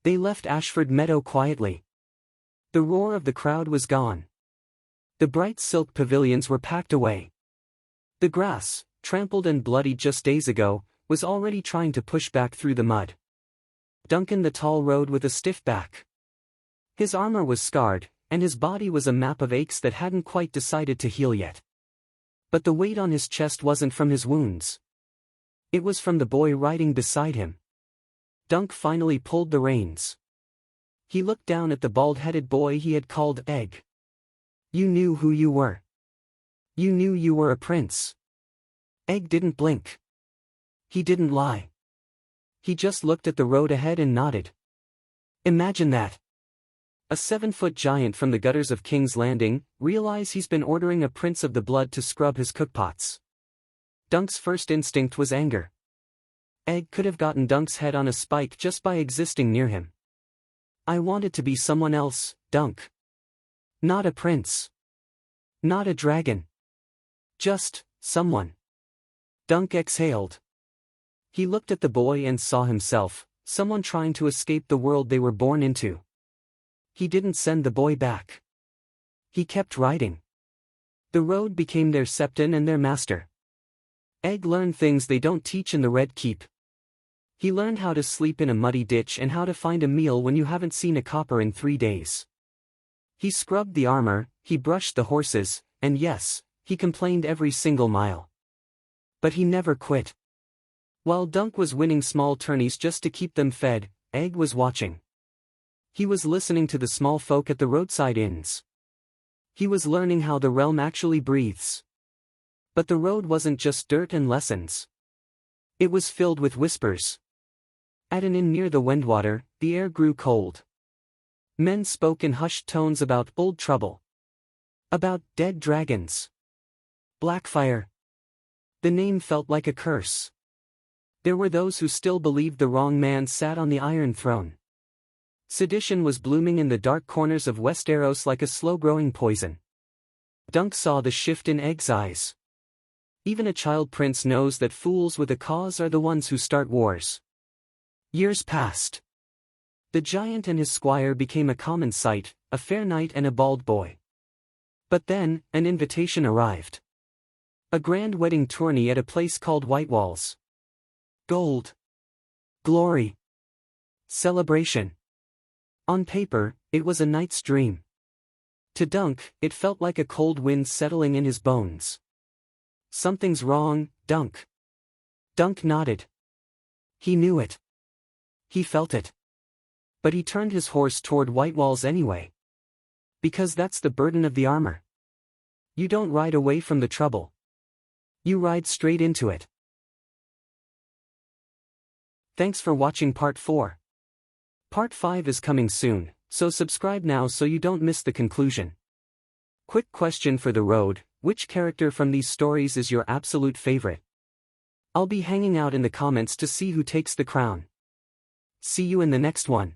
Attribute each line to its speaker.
Speaker 1: They left Ashford Meadow quietly. The roar of the crowd was gone. The bright silk pavilions were packed away. The grass, trampled and bloody just days ago, was already trying to push back through the mud. Duncan the Tall rode with a stiff back. His armor was scarred, and his body was a map of aches that hadn't quite decided to heal yet. But the weight on his chest wasn't from his wounds. It was from the boy riding beside him. Dunk finally pulled the reins. He looked down at the bald-headed boy he had called Egg. You knew who you were. You knew you were a prince. Egg didn't blink. He didn't lie. He just looked at the road ahead and nodded. Imagine that. A 7-foot giant from the gutters of King's Landing, realize he's been ordering a prince of the blood to scrub his cookpots. Dunk's first instinct was anger. Egg could have gotten Dunk's head on a spike just by existing near him. I wanted to be someone else, Dunk. Not a prince. Not a dragon. Just, someone. Dunk exhaled. He looked at the boy and saw himself, someone trying to escape the world they were born into. He didn't send the boy back. He kept riding. The road became their septon and their master. Egg learned things they don't teach in the Red Keep. He learned how to sleep in a muddy ditch and how to find a meal when you haven't seen a copper in 3 days. He scrubbed the armor, he brushed the horses, and yes, he complained every single mile. But he never quit. While Dunk was winning small tourneys just to keep them fed, Egg was watching. He was listening to the small folk at the roadside inns. He was learning how the realm actually breathes. But the road wasn't just dirt and lessons. It was filled with whispers. At an inn near the Windwater, the air grew cold. Men spoke in hushed tones about old trouble. About dead dragons. Blackfyre. The name felt like a curse. There were those who still believed the wrong man sat on the Iron Throne. Sedition was blooming in the dark corners of Westeros like a slow-growing poison. Dunk saw the shift in Egg's eyes. Even a child prince knows that fools with a cause are the ones who start wars. Years passed. The giant and his squire became a common sight, a fair knight and a bald boy. But then, an invitation arrived. A grand wedding tourney at a place called Whitewalls. Gold. Glory. Celebration. On paper, it was a night's dream. To Dunk, it felt like a cold wind settling in his bones. Something's wrong, Dunk. Dunk nodded. He knew it. He felt it. But he turned his horse toward Whitewalls anyway. Because that's the burden of the armor. You don't ride away from the trouble. You ride straight into it. Thanks for watching Part 4. Part 5 is coming soon, so subscribe now so you don't miss the conclusion. Quick question for the road: which character from these stories is your absolute favorite? I'll be hanging out in the comments to see who takes the crown. See you in the next one.